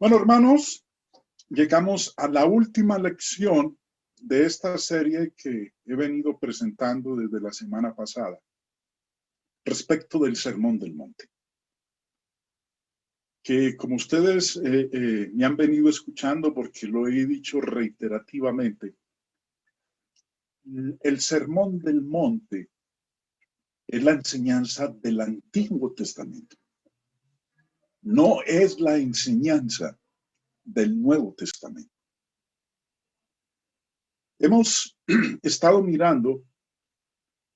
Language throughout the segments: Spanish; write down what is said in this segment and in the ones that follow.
Bueno, hermanos, llegamos a la última lección de esta serie que he venido presentando desde la semana pasada respecto del Sermón del Monte. Que como ustedes me han venido escuchando, porque lo he dicho reiterativamente, el Sermón del Monte es la enseñanza del Antiguo Testamento. No es la enseñanza del Nuevo Testamento. Hemos estado mirando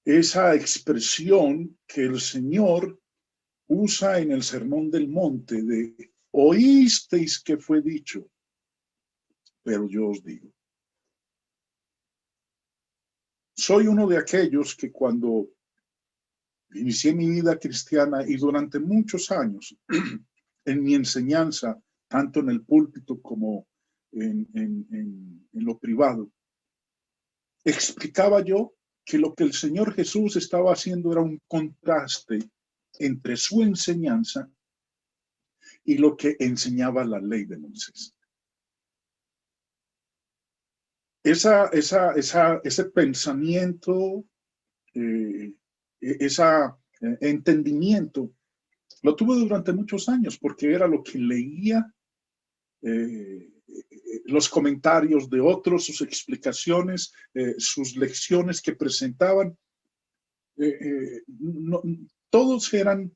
esa expresión que el Señor usa en el Sermón del Monte de oísteis que fue dicho, pero yo os digo. Soy uno de aquellos que cuando inicié mi vida cristiana y durante muchos años en mi enseñanza, tanto en el púlpito como en lo privado, explicaba yo que lo que el Señor Jesús estaba haciendo era un contraste entre su enseñanza y lo que enseñaba la ley de Moisés. Ese pensamiento, ese entendimiento, lo tuve durante muchos años porque era lo que leía, los comentarios de otros, sus explicaciones, sus lecciones que presentaban. No, todos eran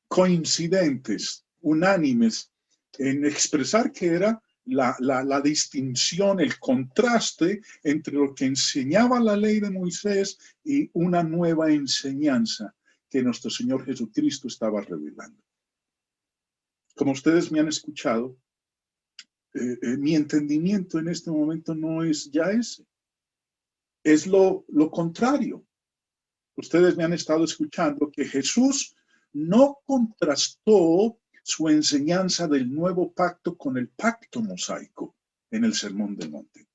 coincidentes, unánimes en expresar que era la distinción, el contraste entre lo que enseñaba la ley de Moisés y una nueva enseñanza que nuestro Señor Jesucristo estaba revelando. Como ustedes me han escuchado, mi entendimiento en este momento no es ya ese, es lo contrario. Ustedes me han estado escuchando que Jesús no contrastó su enseñanza del nuevo pacto con el pacto mosaico en el Sermón del Monte.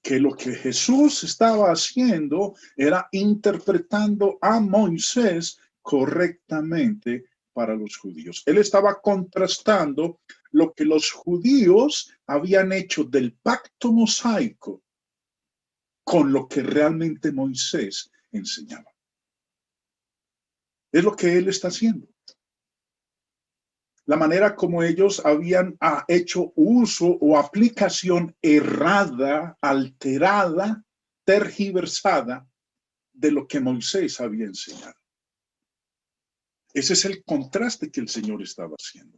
Que lo que Jesús estaba haciendo era interpretando a Moisés correctamente para los judíos. Él estaba contrastando lo que los judíos habían hecho del pacto mosaico con lo que realmente Moisés enseñaba. Es lo que él está haciendo. La manera como ellos habían hecho uso o aplicación errada, alterada, tergiversada de lo que Moisés había enseñado. Ese es el contraste que el Señor estaba haciendo.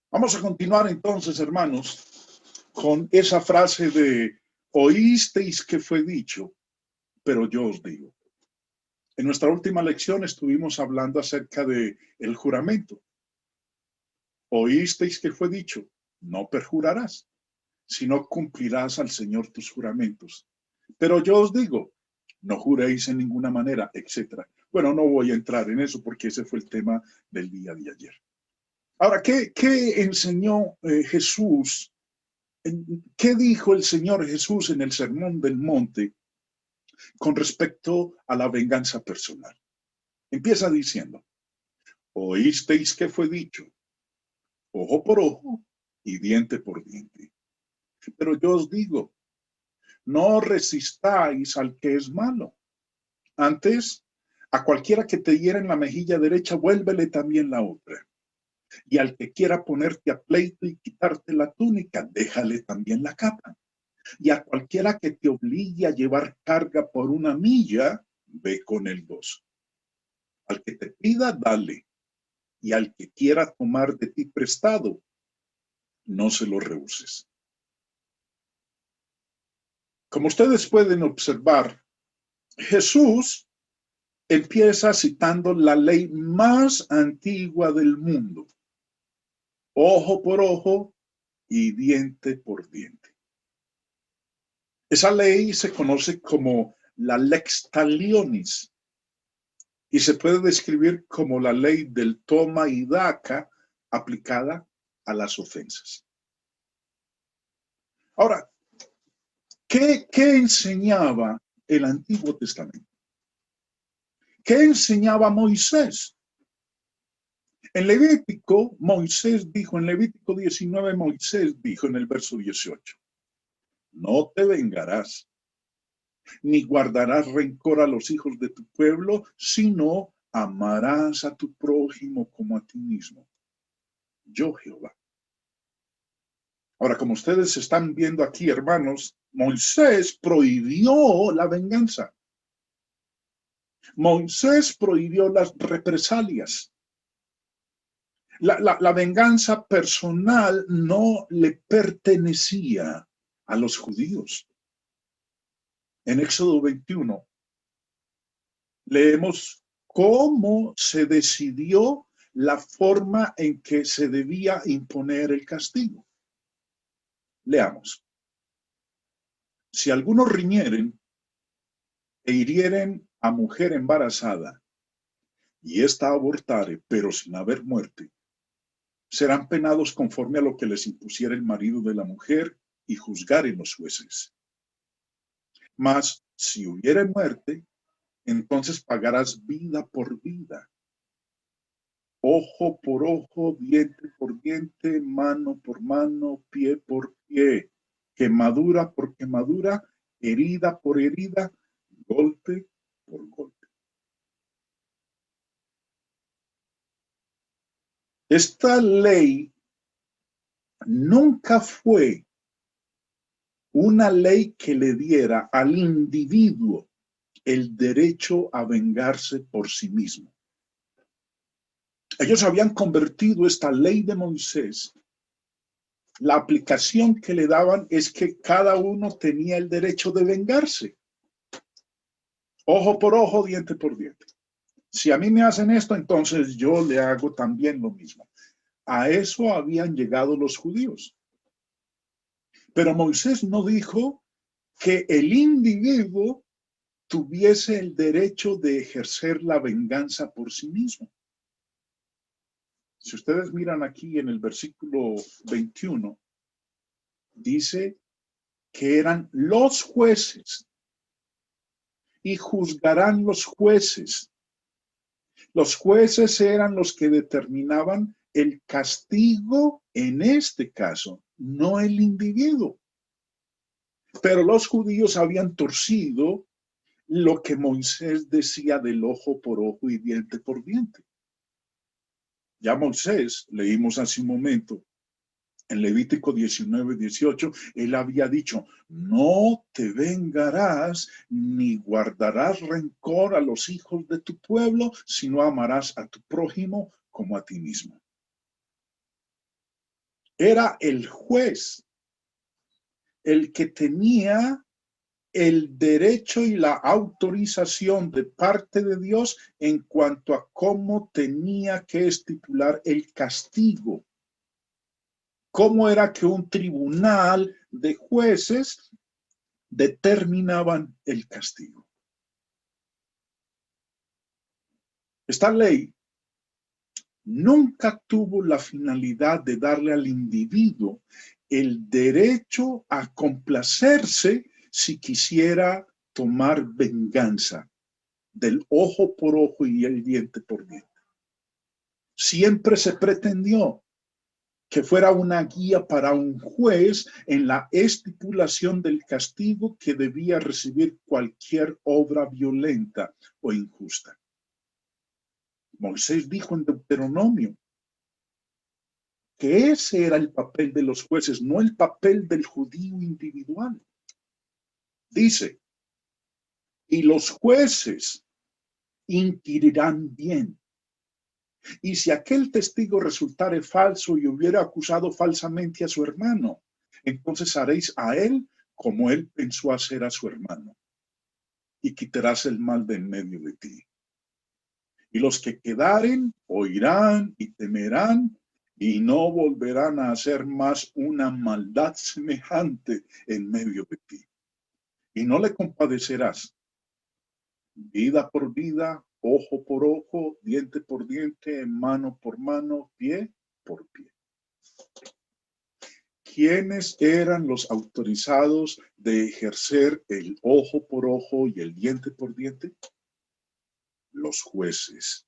Vamos a continuar entonces, hermanos, con esa frase de oísteis que fue dicho, pero yo os digo. En nuestra última lección estuvimos hablando acerca de el juramento. Oísteis que fue dicho, no perjurarás, sino cumplirás al Señor tus juramentos. Pero yo os digo, no juréis en ninguna manera, etc. Bueno, no voy a entrar en eso porque ese fue el tema del día de ayer. Ahora, ¿qué enseñó Jesús? ¿Qué dijo el Señor Jesús en el Sermón del Monte con respecto a la venganza personal? Empieza diciendo, oísteis que fue dicho, ojo por ojo y diente por diente. Pero yo os digo, no resistáis al que es malo. Antes, a cualquiera que te hiera en la mejilla derecha, vuélvele también la otra. Y al que quiera ponerte a pleito y quitarte la túnica, déjale también la capa. Y a cualquiera que te obligue a llevar carga por una milla, ve con el 2. Al que te pida, dale. Y al que quiera tomar de ti prestado, no se lo rehuses. Como ustedes pueden observar, Jesús empieza citando la ley más antigua del mundo. Ojo por ojo y diente por diente. Esa ley se conoce como la lex talionis y se puede describir como la ley del toma y daca aplicada a las ofensas. Ahora, ¿qué enseñaba el Antiguo Testamento? ¿Qué enseñaba Moisés? En Levítico, Moisés dijo, en Levítico 19, Moisés dijo en el verso 18, no te vengarás, ni guardarás rencor a los hijos de tu pueblo, sino amarás a tu prójimo como a ti mismo. Yo, Jehová. Ahora, como ustedes están viendo aquí, hermanos, Moisés prohibió la venganza. Moisés prohibió las represalias. La venganza personal no le pertenecía a los judíos. En Éxodo 21 leemos cómo se decidió la forma en que se debía imponer el castigo. Leamos. Si algunos riñeren e hirieren a mujer embarazada y ésta abortare, pero sin haber muerte, serán penados conforme a lo que les impusiera el marido de la mujer y juzgaren los jueces. Mas si hubiere muerte, entonces pagarás vida por vida, ojo por ojo, diente por diente, mano por mano, pie por pie, quemadura por quemadura, herida por herida, golpe por golpe. Esta ley nunca fue una ley que le diera al individuo el derecho a vengarse por sí mismo. Ellos habían convertido esta ley de Moisés. La aplicación que le daban es que cada uno tenía el derecho de vengarse. Ojo por ojo, diente por diente. Si a mí me hacen esto, entonces yo le hago también lo mismo. A eso habían llegado los judíos. Pero Moisés no dijo que el individuo tuviese el derecho de ejercer la venganza por sí mismo. Si ustedes miran aquí en el versículo 21, dice que eran los jueces y juzgarán los jueces. Los jueces eran los que determinaban el castigo en este caso, no el individuo. Pero los judíos habían torcido lo que Moisés decía del ojo por ojo y diente por diente. Ya Moisés, leímos hace un momento, en Levítico 19, 18, él había dicho, no te vengarás ni guardarás rencor a los hijos de tu pueblo, sino amarás a tu prójimo como a ti mismo. Era el juez el que tenía el derecho y la autorización de parte de Dios en cuanto a cómo tenía que estipular el castigo. Cómo era que un tribunal de jueces determinaban el castigo. Esta ley nunca tuvo la finalidad de darle al individuo el derecho a complacerse si quisiera tomar venganza del ojo por ojo y el diente por diente. Siempre se pretendió que fuera una guía para un juez en la estipulación del castigo que debía recibir cualquier obra violenta o injusta. Moisés dijo en Deuteronomio que ese era el papel de los jueces, no el papel del judío individual. Dice, y los jueces inquirirán bien. Y si aquel testigo resultare falso y hubiera acusado falsamente a su hermano, entonces haréis a él como él pensó hacer a su hermano, y quitarás el mal de en medio de ti. Y los que quedaren oirán y temerán, y no volverán a hacer más una maldad semejante en medio de ti. Y no le compadecerás, vida por vida, ojo por ojo, diente por diente, mano por mano, pie por pie. ¿Quiénes eran los autorizados de ejercer el ojo por ojo y el diente por diente? Los jueces.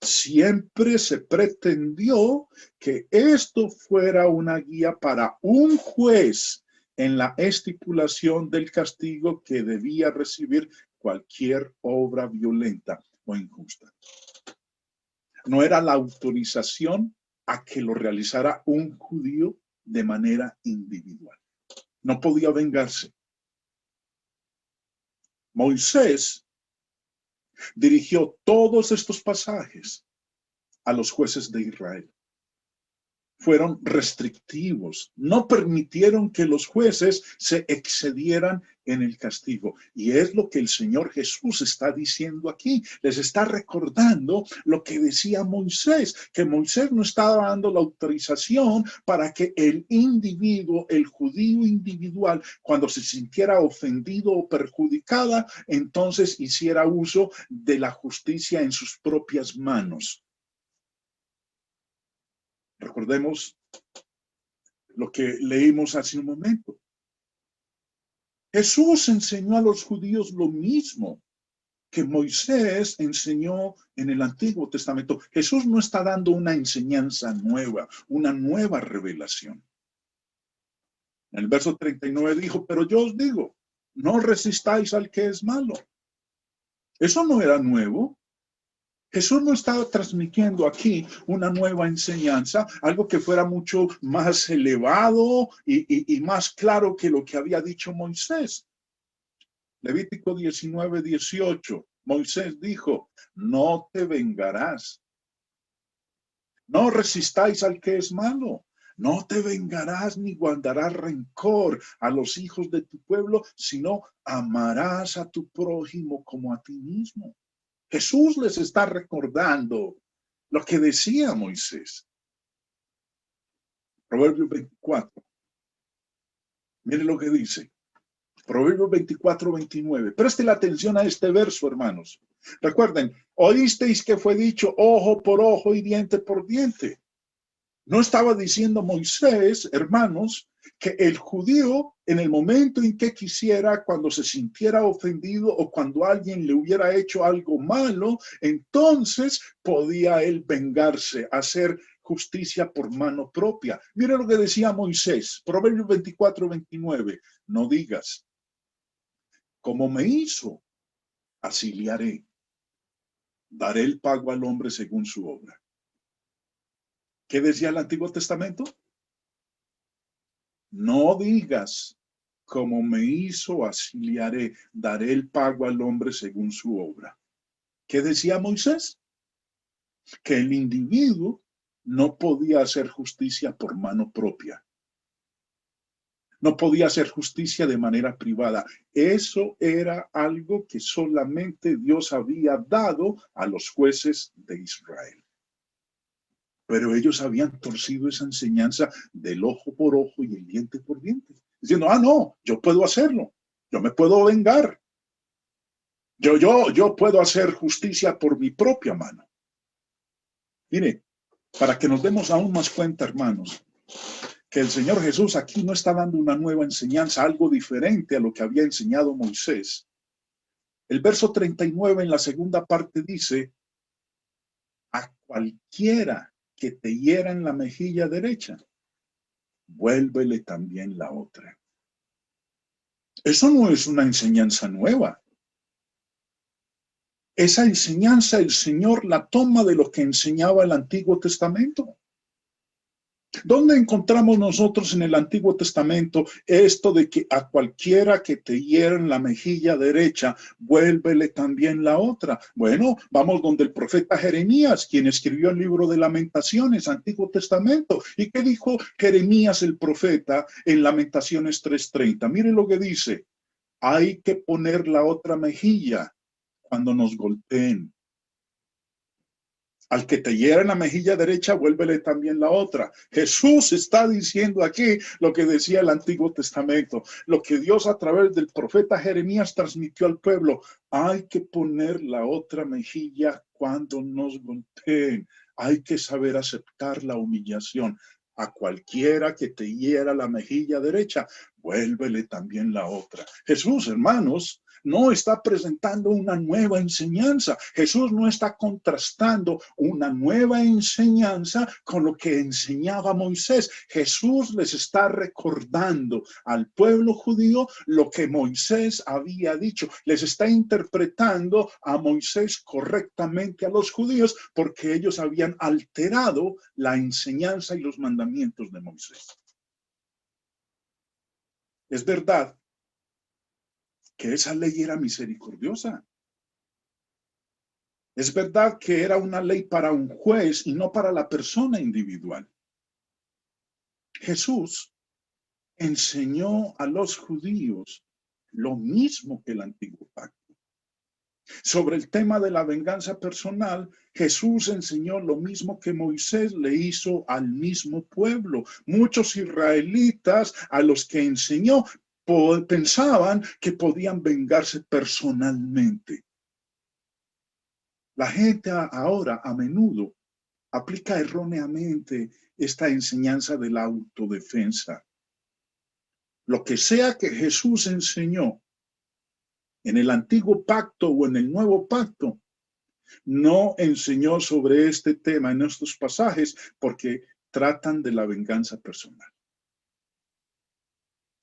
Siempre se pretendió que esto fuera una guía para un juez en la estipulación del castigo que debía recibir cualquier obra violenta o injusta. No era la autorización a que lo realizara un judío de manera individual. No podía vengarse. Moisés dirigió todos estos pasajes a los jueces de Israel. Fueron restrictivos, no permitieron que los jueces se excedieran en el castigo. Y es lo que el Señor Jesús está diciendo aquí. Les está recordando lo que decía Moisés, que Moisés no estaba dando la autorización para que el individuo, el judío individual, cuando se sintiera ofendido o perjudicada, entonces hiciera uso de la justicia en sus propias manos. Recordemos lo que leímos hace un momento. Jesús enseñó a los judíos lo mismo que Moisés enseñó en el Antiguo Testamento. Jesús no está dando una enseñanza nueva, una nueva revelación. En el verso 39 dijo, pero yo os digo, no resistáis al que es malo. Eso no era nuevo. Jesús no estaba transmitiendo aquí una nueva enseñanza, algo que fuera mucho más elevado y más claro que lo que había dicho Moisés. Levítico 19:18, Moisés dijo, no te vengarás. No resistáis al que es malo. No te vengarás ni guardarás rencor a los hijos de tu pueblo, sino amarás a tu prójimo como a ti mismo. Jesús les está recordando lo que decía Moisés. Proverbios 24. Mire lo que dice. Proverbios 24:29. Preste la atención a este verso, hermanos. Recuerden, oísteis que fue dicho ojo por ojo y diente por diente. No estaba diciendo Moisés, hermanos, que el judío en el momento en que quisiera, cuando se sintiera ofendido o cuando alguien le hubiera hecho algo malo, entonces podía él vengarse, hacer justicia por mano propia. Mira lo que decía Moisés, Proverbios 24:29. No digas, como me hizo, así le haré. Daré el pago al hombre según su obra. ¿Qué decía el Antiguo Testamento? No digas, como me hizo, así le haré. Daré el pago al hombre según su obra. ¿Qué decía Moisés? Que el individuo no podía hacer justicia por mano propia. No podía hacer justicia de manera privada. Eso era algo que solamente Dios había dado a los jueces de Israel. Pero ellos habían torcido esa enseñanza del ojo por ojo y el diente por diente, diciendo, no, yo puedo hacerlo, yo me puedo vengar, yo puedo hacer justicia por mi propia mano. Mire, para que nos demos aún más cuenta, hermanos, que el Señor Jesús aquí no está dando una nueva enseñanza, algo diferente a lo que había enseñado Moisés. El verso 39 en la segunda parte dice, a cualquiera que te hiera en la mejilla derecha, vuélvele también la otra. Eso no es una enseñanza nueva. Esa enseñanza el Señor la toma de lo que enseñaba el Antiguo Testamento. ¿Dónde encontramos nosotros en el Antiguo Testamento esto de que a cualquiera que te hiera en la mejilla derecha, vuélvele también la otra? Bueno, vamos donde el profeta Jeremías, quien escribió el libro de Lamentaciones, Antiguo Testamento. ¿Y qué dijo Jeremías el profeta en Lamentaciones 3:30? Mire lo que dice. Hay que poner la otra mejilla cuando nos golpeen. Al que te hiera en la mejilla derecha, vuélvele también la otra. Jesús está diciendo aquí lo que decía el Antiguo Testamento, lo que Dios a través del profeta Jeremías transmitió al pueblo. Hay que poner la otra mejilla cuando nos golpeen. Hay que saber aceptar la humillación. A cualquiera que te hiera la mejilla derecha, vuélvele también la otra. Jesús, hermanos, no está presentando una nueva enseñanza. Jesús no está contrastando una nueva enseñanza con lo que enseñaba Moisés. Jesús les está recordando al pueblo judío lo que Moisés había dicho. Les está interpretando a Moisés correctamente a los judíos porque ellos habían alterado la enseñanza y los mandamientos de Moisés. Es verdad que esa ley era misericordiosa. Es verdad que era una ley para un juez y no para la persona individual. Jesús enseñó a los judíos lo mismo que el antiguo pacto. Sobre el tema de la venganza personal, Jesús enseñó lo mismo que Moisés le hizo al mismo pueblo. Muchos israelitas a los que enseñó pensaban que podían vengarse personalmente. La gente ahora a menudo aplica erróneamente esta enseñanza de la autodefensa. Lo que sea que Jesús enseñó en el antiguo pacto o en el nuevo pacto, no enseñó sobre este tema en estos pasajes porque tratan de la venganza personal.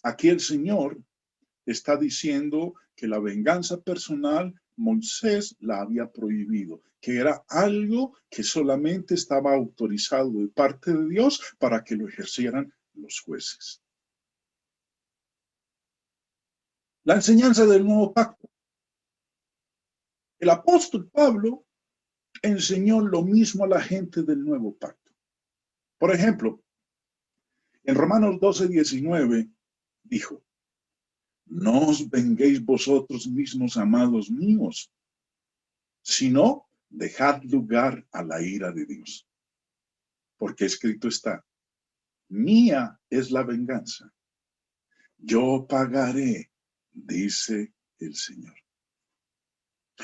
Aquí el Señor está diciendo que la venganza personal Moisés la había prohibido, que era algo que solamente estaba autorizado de parte de Dios para que lo ejercieran los jueces. La enseñanza del nuevo pacto. El apóstol Pablo enseñó lo mismo a la gente del nuevo pacto. Por ejemplo, en Romanos 12:19 dijo: no os venguéis vosotros mismos, amados míos, sino dejad lugar a la ira de Dios. Porque escrito está: mía es la venganza, yo pagaré, dice el Señor.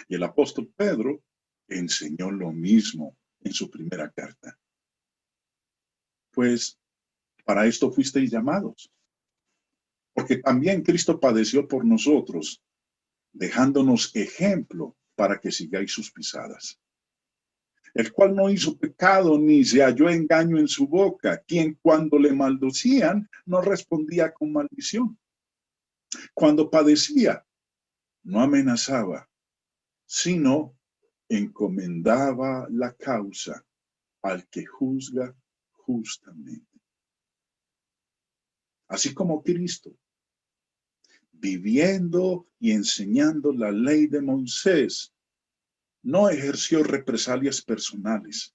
Y el apóstol Pedro enseñó lo mismo en su primera carta. Pues para esto fuisteis llamados, porque también Cristo padeció por nosotros, dejándonos ejemplo para que sigáis sus pisadas. El cual no hizo pecado ni se halló engaño en su boca, quien cuando le maldecían no respondía con maldición. Cuando padecía, no amenazaba, sino encomendaba la causa al que juzga justamente. Así como Cristo, viviendo y enseñando la ley de Moisés, no ejerció represalias personales.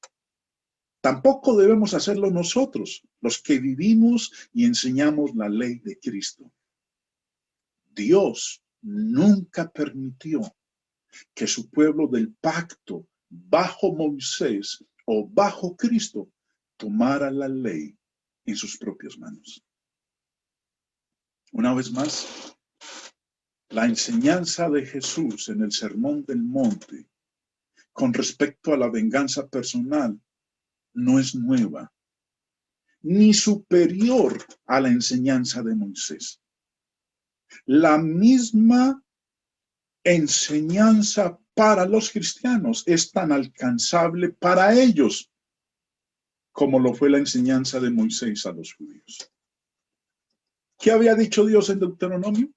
Tampoco debemos hacerlo nosotros, los que vivimos y enseñamos la ley de Cristo. Dios nunca permitió que su pueblo del pacto bajo Moisés o bajo Cristo tomara la ley en sus propias manos. Una vez más, la enseñanza de Jesús en el Sermón del Monte con respecto a la venganza personal no es nueva, ni superior a la enseñanza de Moisés. La misma enseñanza para los cristianos es tan alcanzable para ellos como lo fue la enseñanza de Moisés a los judíos. ¿Qué había dicho Dios en Deuteronomio?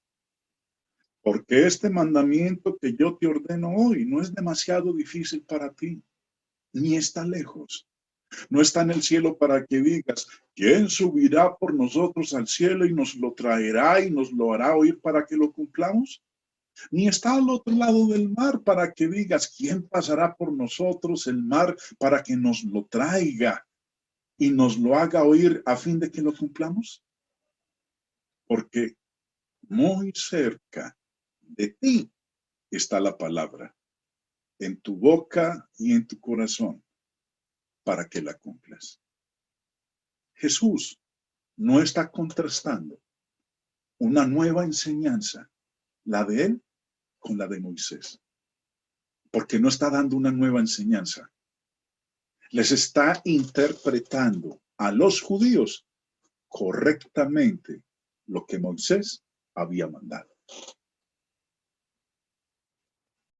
Porque este mandamiento que yo te ordeno hoy no es demasiado difícil para ti, ni está lejos. No está en el cielo para que digas: ¿quién subirá por nosotros al cielo y nos lo traerá y nos lo hará oír para que lo cumplamos? Ni está al otro lado del mar para que digas: ¿quién pasará por nosotros el mar para que nos lo traiga y nos lo haga oír a fin de que lo cumplamos? Porque muy cerca de ti está la palabra, en tu boca y en tu corazón, para que la cumplas. Jesús no está contrastando una nueva enseñanza, la de él, con la de Moisés, porque no está dando una nueva enseñanza. Les está interpretando a los judíos correctamente lo que Moisés había mandado.